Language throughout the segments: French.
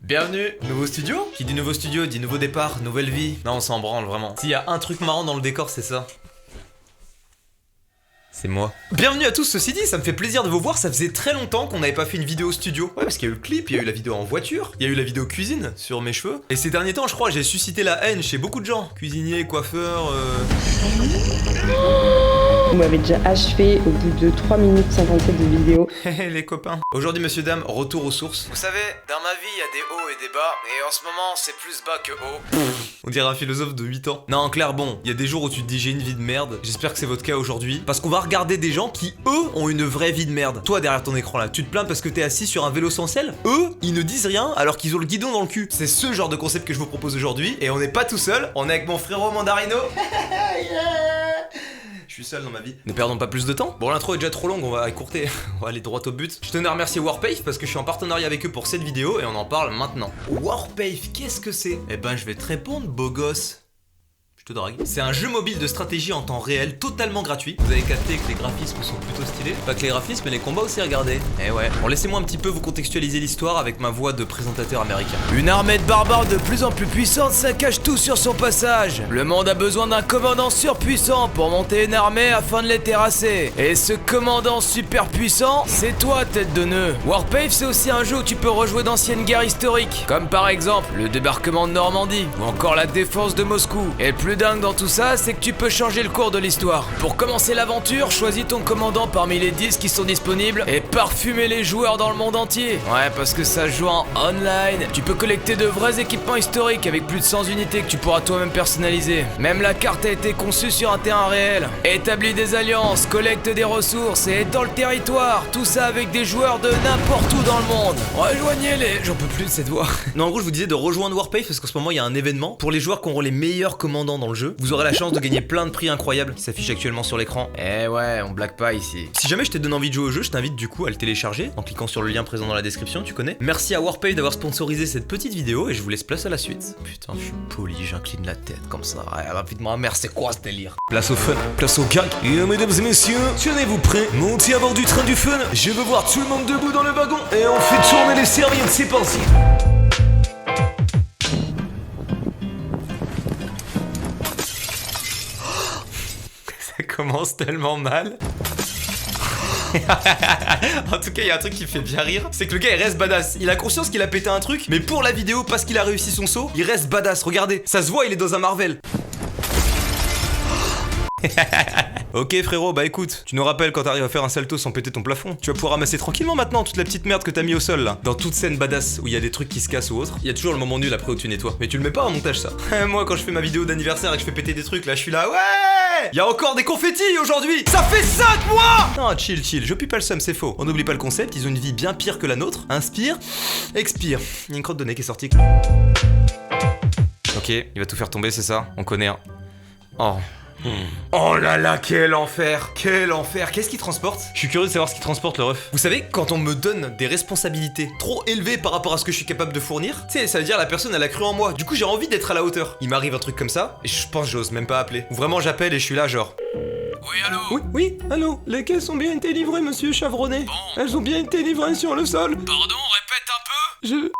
Bienvenue, nouveau studio? Qui dit nouveau studio dit nouveau départ, nouvelle vie. Non, on s'en branle vraiment. S'il y a un truc marrant dans le décor, c'est ça. C'est moi. Bienvenue à tous, ceci dit, ça me fait plaisir de vous voir, ça faisait très longtemps qu'on n'avait pas fait une vidéo studio. Ouais, parce qu'il y a eu le clip, il y a eu la vidéo en voiture, il y a eu la vidéo cuisine sur mes cheveux. Et ces derniers temps, je crois, j'ai suscité la haine chez beaucoup de gens. Cuisiniers, coiffeurs, Vous m'avez déjà achevé au bout de 3 minutes 57 de vidéo. les copains. Aujourd'hui, monsieur, dame, retour aux sources. Vous savez, dans ma vie, il y a des hauts et des bas, et en ce moment, c'est plus bas que haut. On dirait un philosophe de 8 ans. Non, en clair, bon, il y a des jours où tu te dis j'ai une vie de merde. J'espère que c'est votre cas aujourd'hui. Parce qu'on va regarder des gens qui, eux, ont une vraie vie de merde. Toi, derrière ton écran là, tu te plains parce que t'es assis sur un vélo sans selle. Eux, ils ne disent rien alors qu'ils ont le guidon dans le cul. C'est ce genre de concept que je vous propose aujourd'hui. Et on n'est pas tout seul, on est avec mon frérot Mandarino. Je suis seul dans ma vie. Ne perdons pas plus de temps. Bon, l'intro est déjà trop longue, on va écourter. On va aller droit au but. Je tenais à remercier Warpave parce que je suis en partenariat avec eux pour cette vidéo et on en parle maintenant. Warpave, qu'est-ce que c'est? Eh ben, je vais te répondre, beau gosse. Je te drague. C'est un jeu mobile de stratégie en temps réel, totalement gratuit. Vous avez capté que les graphismes sont plutôt stylés. Pas que les graphismes, mais les combats aussi, regardez. Eh ouais. Bon, laissez-moi un petit peu vous contextualiser l'histoire avec ma voix de présentateur américain. Une armée de barbares de plus en plus puissante saccage tout sur son passage. Le monde a besoin d'un commandant surpuissant pour monter une armée afin de les terrasser. Et ce commandant super puissant, c'est toi, tête de nœud. Warpave, c'est aussi un jeu où tu peux rejouer d'anciennes guerres historiques, comme par exemple le débarquement de Normandie, ou encore la défense de Moscou. Et le plus dingue dans tout ça, c'est que tu peux changer le cours de l'histoire. Pour commencer l'aventure, choisis ton commandant parmi les 10 qui sont disponibles et parfumer les joueurs dans le monde entier. Ouais, parce que ça se joue en online. Tu peux collecter de vrais équipements historiques avec plus de 100 unités que tu pourras toi-même personnaliser. Même la carte a été conçue sur un terrain réel. Établis des alliances, collecte des ressources et étends le territoire. Tout ça avec des joueurs de n'importe où dans le monde. Rejoignez-les. J'en peux plus de cette voix. Non, en gros, je vous disais de rejoindre Warpave parce qu'en ce moment, il y a un événement pour les joueurs qui auront les meilleurs commandants dans le jeu. Vous aurez la chance de gagner plein de prix incroyables qui s'affichent actuellement sur l'écran. Eh ouais, on blague pas ici. Si jamais je te donne envie de jouer au jeu, je t'invite du coup à le télécharger en cliquant sur le lien présent dans la description, tu connais. Merci à Warpave d'avoir sponsorisé cette petite vidéo et je vous laisse place à la suite. Putain, je suis poli, j'incline la tête comme ça. La vie de ma mère, c'est quoi ce délire? Place au fun, place au gag. Et mesdames et messieurs, tenez-vous prêts, montez à bord du train du fun. Je veux voir tout le monde debout dans le wagon. Et on fait tourner les serviettes, c'est parti. Ça commence tellement mal. En tout cas, il y a un truc qui me fait bien rire, c'est que le gars il reste badass. Il a conscience qu'il a pété un truc, mais pour la vidéo, parce qu'il a réussi son saut, il reste badass. Regardez, ça se voit, il est dans un Marvel. Ok frérot, bah écoute, tu nous rappelles quand t'arrives à faire un salto sans péter ton plafond. Tu vas pouvoir ramasser tranquillement maintenant toute la petite merde que t'as mis au sol là. Dans toute scène badass où il y a des trucs qui se cassent ou autre, il y a toujours le moment nul après où tu nettoies. Mais tu le mets pas en montage ça. Moi quand je fais ma vidéo d'anniversaire et que je fais péter des trucs là, je suis là, ouais. Il y a encore des confettis aujourd'hui. Ça fait 5 mois. Non, chill, je pue pas le seum, c'est faux. On n'oublie pas le concept, ils ont une vie bien pire que la nôtre. Inspire, expire. Il y a une crotte de nez qui est sortie. Ok, il va tout faire tomber, c'est ça. On connaît un... Oh. Oh là là, quel enfer! Quel enfer! Qu'est-ce qu'il transporte? Je suis curieux de savoir ce qu'il transporte, le ref. Vous savez, quand on me donne des responsabilités trop élevées par rapport à ce que je suis capable de fournir, tu sais, ça veut dire la personne elle a cru en moi. Du coup, j'ai envie d'être à la hauteur. Il m'arrive un truc comme ça, et je pense que j'ose même pas appeler. Ou vraiment, j'appelle et je suis là, genre. Oui, allô? Oui, allô, les caisses ont bien été livrées, monsieur Chavronnet. Bon. Elles ont bien été livrées sur le sol. Pardon, répète un peu?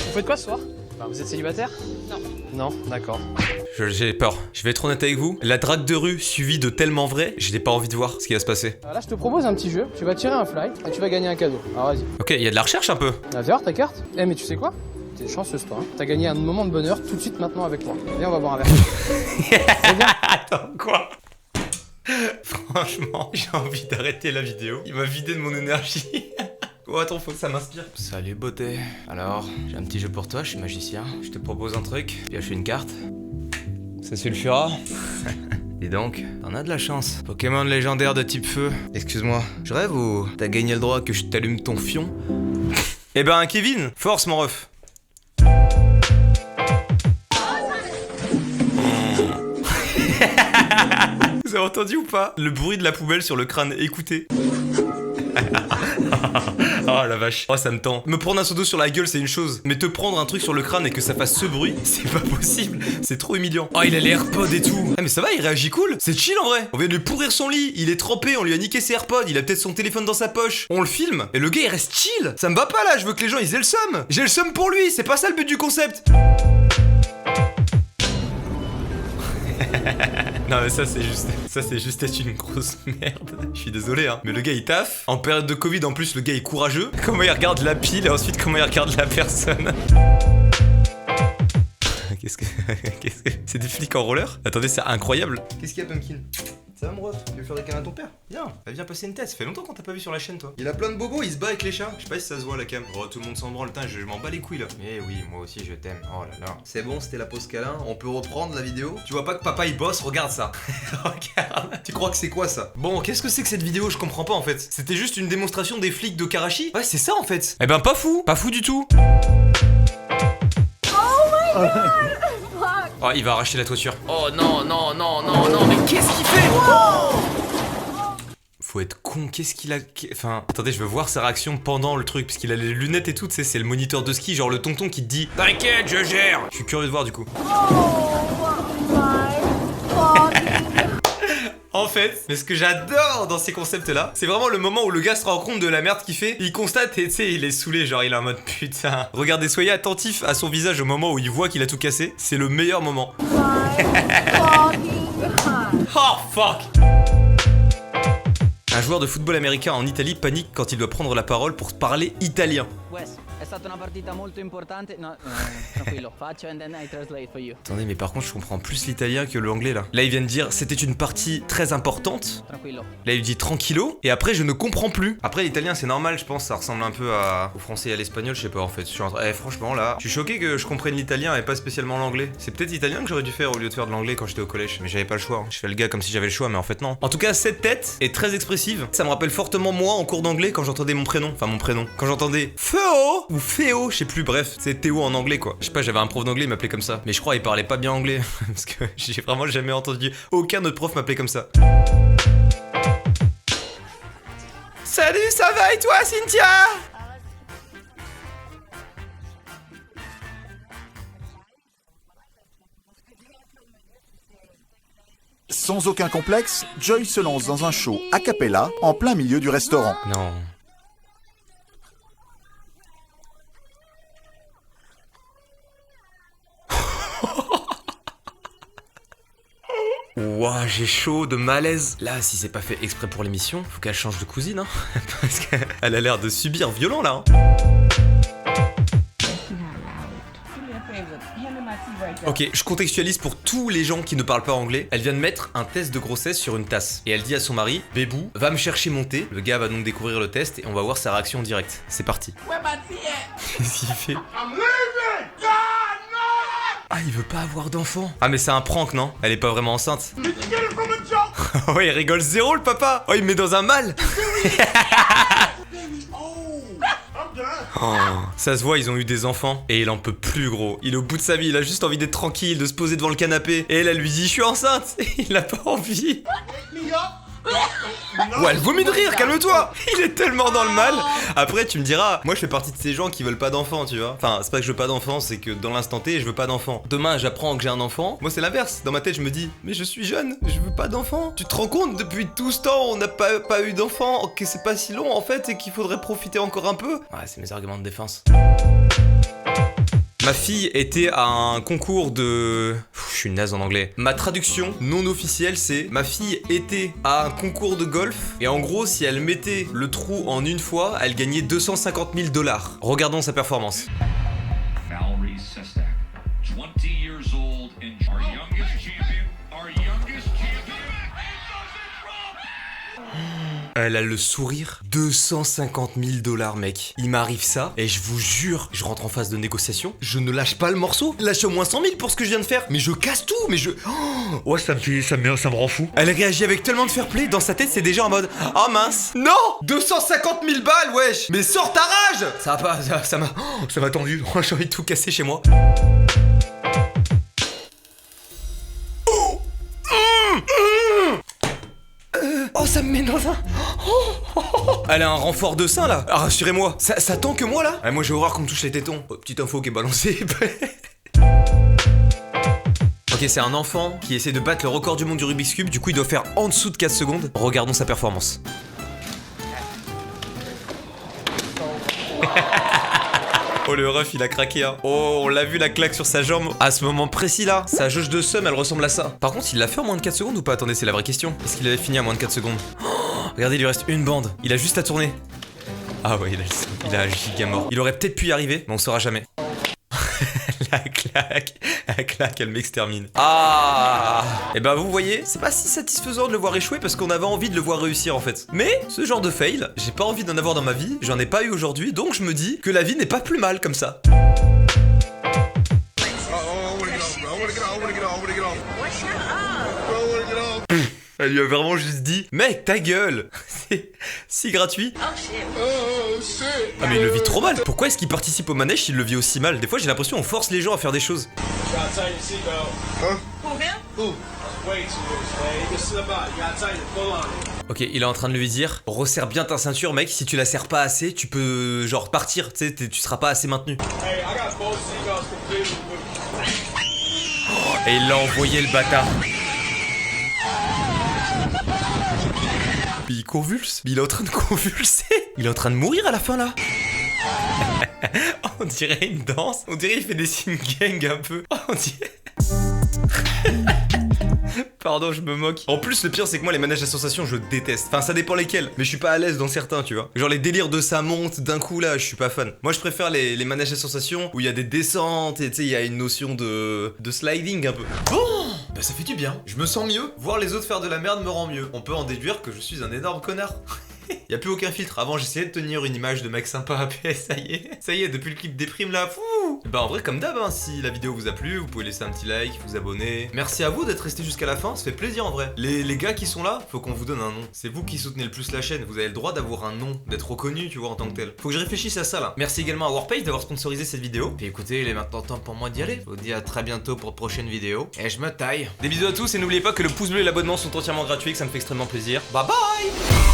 Vous faites quoi ce soir? Vous êtes célibataire? Non. Non, d'accord. J'ai peur. Je vais être honnête avec vous. La drague de rue suivie de tellement vrai, je n'ai pas envie de voir ce qui va se passer. Là, je te propose un petit jeu. Tu vas tirer un fly et tu vas gagner un cadeau. Alors vas-y. Ok, il y a de la recherche un peu. Viens voir ta carte. Eh, mais tu sais quoi? T'es chanceuse toi. Hein. T'as gagné un moment de bonheur tout de suite maintenant avec moi. Viens, on va boire un verre. Attends, quoi? Franchement, j'ai envie d'arrêter la vidéo. Il m'a vidé de mon énergie. Oh attends, faut que ça m'inspire. Salut beauté. Alors, j'ai un petit jeu pour toi, je suis magicien. Je te propose un truc. Pioche une carte. Ça sulfura. Dis donc, t'en as de la chance. Pokémon légendaire de type feu. Excuse-moi, je rêve ou t'as gagné le droit que je t'allume ton fion? Eh ben Kevin, force mon ref. Vous avez entendu ou pas? Le bruit de la poubelle sur le crâne, écoutez. Oh la vache. Oh ça me tend. Me prendre un seau d'eau sur la gueule c'est une chose, mais te prendre un truc sur le crâne et que ça fasse ce bruit, c'est pas possible. C'est trop humiliant. Oh il a les AirPods et tout. Ah mais ça va, il réagit cool. C'est chill en vrai. On vient de lui pourrir son lit. Il est trempé, on lui a niqué ses AirPods. Il a peut-être son téléphone dans sa poche. On le filme et le gars il reste chill. Ça me va pas là. Je veux que les gens ils aient le seum. J'ai le seum pour lui. C'est pas ça le but du concept. Non mais ça c'est juste être une grosse merde. Je suis désolé hein. Mais le gars il taffe. En période de Covid en plus le gars il est courageux. Comment il regarde la pile et ensuite comment il regarde la personne. Qu'est-ce que... C'est des flics en roller? Attendez c'est incroyable. Qu'est-ce qu'il y a Pumpkin? Ça va mon ref? Tu veux faire des câlins à ton père? Viens passer une tête, ça fait longtemps qu'on t'a pas vu sur la chaîne toi. Il a plein de bobos, il se bat avec les chats. Je sais pas si ça se voit à la cam. Oh tout le monde s'en branle, je m'en bats les couilles là. Eh oui, moi aussi je t'aime, oh là là. C'est bon, c'était la pause câlin, on peut reprendre la vidéo. Tu vois pas que papa il bosse, regarde ça. Regarde. Tu crois que c'est quoi ça? Bon, qu'est-ce que c'est que cette vidéo? Je comprends pas en fait. C'était juste une démonstration des flics de Karachi? Ouais c'est ça en fait. Eh ben pas fou du tout. Oh, il va arracher la toiture. Oh non, mais qu'est-ce qu'il fait? Faut être con, qu'est-ce qu'il a... Enfin, attendez, je veux voir sa réaction pendant le truc, parce qu'il a les lunettes et tout, tu sais, c'est le moniteur de ski, genre le tonton qui te dit « T'inquiète, je gère !» Je suis curieux de voir du coup. En fait, mais ce que j'adore dans ces concepts-là, c'est vraiment le moment où le gars se rend compte de la merde qu'il fait. Il constate et tu sais, il est saoulé, genre il est en mode putain. Regardez, soyez attentifs à son visage au moment où il voit qu'il a tout cassé. C'est le meilleur moment. Oh fuck! Un joueur de football américain en Italie panique quand il doit prendre la parole pour parler italien. È stata una partita molto importante. No, tranquillo, faccio and then I translate for you. Attendez, mais par contre, je comprends plus l'italien que l'anglais là. Là, il vient de dire c'était une partie très importante. Tranquillo. Là, il dit tranquillo. Et après, je ne comprends plus. Après, l'italien, c'est normal, je pense. Ça ressemble un peu au français et à l'espagnol, je sais pas en fait. Franchement, là, je suis choqué que je comprenne l'italien et pas spécialement l'anglais. C'est peut-être italien que j'aurais dû faire au lieu de faire de l'anglais quand j'étais au collège. Mais j'avais pas le choix. Je fais le gars comme si j'avais le choix, mais en fait, non. En tout cas, cette tête est très expressive. Ça me rappelle fortement moi en cours d'anglais quand j'entendais mon prénom. Enfin, mon prénom. Quand j'entendais Féo ou Féo, je sais plus, bref, c'est Théo en anglais quoi. Je sais pas, j'avais un prof d'anglais, il m'appelait comme ça. Mais je crois il parlait pas bien anglais. Parce que j'ai vraiment jamais entendu aucun autre prof m'appeler comme ça. Salut, ça va et toi Cynthia? Sans aucun complexe, Joy se lance dans un show a cappella en plein milieu du restaurant. Non. Ouah, j'ai chaud de malaise. Là, si c'est pas fait exprès pour l'émission, faut qu'elle change de cousine, hein. Parce qu'elle a l'air de subir violent, là. Ok, je contextualise pour tous les gens qui ne parlent pas anglais. Elle vient de mettre un test de grossesse sur une tasse. Et elle dit à son mari, Bébou, va me chercher mon thé. Le gars va donc découvrir le test et on va voir sa réaction en direct. C'est parti. Qu'est-ce qu'il fait? Ah, il veut pas avoir d'enfant. Ah, mais c'est un prank, non? Elle est pas vraiment enceinte. Oh, il rigole zéro, le papa. Oh, il me met dans un mal. Oh, ça se voit, ils ont eu des enfants. Et il en peut plus, gros. Il est au bout de sa vie, il a juste envie d'être tranquille, de se poser devant le canapé. Et elle lui dit, je suis enceinte. Et il a pas envie. Ouais, elle vomit de rire, calme-toi. Il est tellement dans le mal. Après, tu me diras, moi je fais partie de ces gens qui veulent pas d'enfants, tu vois. Enfin, c'est pas que je veux pas d'enfants, c'est que dans l'instant T, je veux pas d'enfants. Demain, j'apprends que j'ai un enfant. Moi, c'est l'inverse. Dans ma tête, je me dis, mais je suis jeune, je veux pas d'enfants. Tu te rends compte, depuis tout ce temps, on n'a pas eu d'enfants, que c'est pas si long en fait, et qu'il faudrait profiter encore un peu. Ouais, c'est mes arguments de défense. Ma fille était à un concours de... Je suis naze en anglais. Ma traduction non officielle, c'est... Ma fille était à un concours de golf. Et en gros, si elle mettait le trou en une fois, elle gagnait 250 000 $. Regardons sa performance. Valerie Sestak, 20 years old and our youngest champion. Elle a le sourire. 250 000 $, mec. Il m'arrive ça, et je vous jure, je rentre en phase de négociation, je ne lâche pas le morceau. Lâche au moins 100 000 pour ce que je viens de faire. Mais je casse tout, mais je... Oh, ouais, ça me rend fou. Elle réagit avec tellement de fair play, dans sa tête, c'est déjà en mode... Oh mince. Non 250 000 balles, wesh. Mais sors ta rage. Ça va pas, ça m'a tendu. J'ai envie de tout casser chez moi. Oh, ça me met dans un... elle a un renfort de sein là. Ah, rassurez-moi, ça tend que moi là. Moi j'ai horreur qu'on me touche les tétons. Oh, petite info qui est balancée. Ok, c'est un enfant qui essaie de battre le record du monde du Rubik's Cube, du coup il doit faire en dessous de 4 secondes. Regardons sa performance. Oh le ref il a craqué hein. Oh on l'a vu la claque sur sa jambe. À ce moment précis là, sa jauge de seum elle ressemble à ça. Par contre il l'a fait en moins de 4 secondes ou pas? Attendez c'est la vraie question. Est-ce qu'il avait fini à moins de 4 secondes? Oh, regardez il lui reste une bande. Il a juste à tourner. Ah ouais il a giga mort. Il aurait peut-être pu y arriver mais on saura jamais. La claque, elle m'extermine. Ah. Et bah vous voyez, c'est pas si satisfaisant de le voir échouer parce qu'on avait envie de le voir réussir en fait. Mais ce genre de fail, j'ai pas envie d'en avoir dans ma vie, j'en ai pas eu aujourd'hui, donc je me dis que la vie n'est pas plus mal comme ça. Elle lui a vraiment juste dit mec ta gueule. C'est si gratuit. Ah mais il le vit trop mal. Pourquoi est-ce qu'il participe au manège s'il le vit aussi mal? Des fois j'ai l'impression qu'on force les gens à faire des choses. Ok il est en train de lui dire resserre bien ta ceinture mec, si tu la serres pas assez tu peux genre partir, tu sais tu seras pas assez maintenu. Et il l'a envoyé le bâtard. Il convulse. Il est en train de convulser. Il est en train de mourir à la fin là. On dirait une danse. On dirait il fait des signes gang un peu. On dirait... Pardon, je me moque. En plus, le pire, c'est que moi, les manèges à sensation, je déteste. Enfin, ça dépend lesquels. Mais je suis pas à l'aise dans certains, tu vois. Genre les délires de ça monte d'un coup là, je suis pas fan. Moi, je préfère les manèges à sensation où il y a des descentes et tu sais, il y a une notion de sliding un peu. Bon, bah ça fait du bien. Je me sens mieux. Voir les autres faire de la merde me rend mieux. On peut en déduire que je suis un énorme connard. Y'a plus aucun filtre. Avant j'essayais de tenir une image de mec sympa, ça y est, depuis le clip déprime là, fou. Bah en vrai comme d'hab, hein, si la vidéo vous a plu, vous pouvez laisser un petit like, vous abonner. Merci à vous d'être resté jusqu'à la fin, ça fait plaisir en vrai. Les gars qui sont là, faut qu'on vous donne un nom. C'est vous qui soutenez le plus la chaîne, vous avez le droit d'avoir un nom, d'être reconnu, tu vois, en tant que tel. Faut que je réfléchisse à ça là. Merci également à Warpace d'avoir sponsorisé cette vidéo. Puis écoutez, il est maintenant temps pour moi d'y aller. Je vous dis à très bientôt pour de prochaines vidéos. Et je me taille. Des bisous à tous et n'oubliez pas que le pouce bleu et l'abonnement sont entièrement gratuits, que ça me fait extrêmement plaisir. Bye bye.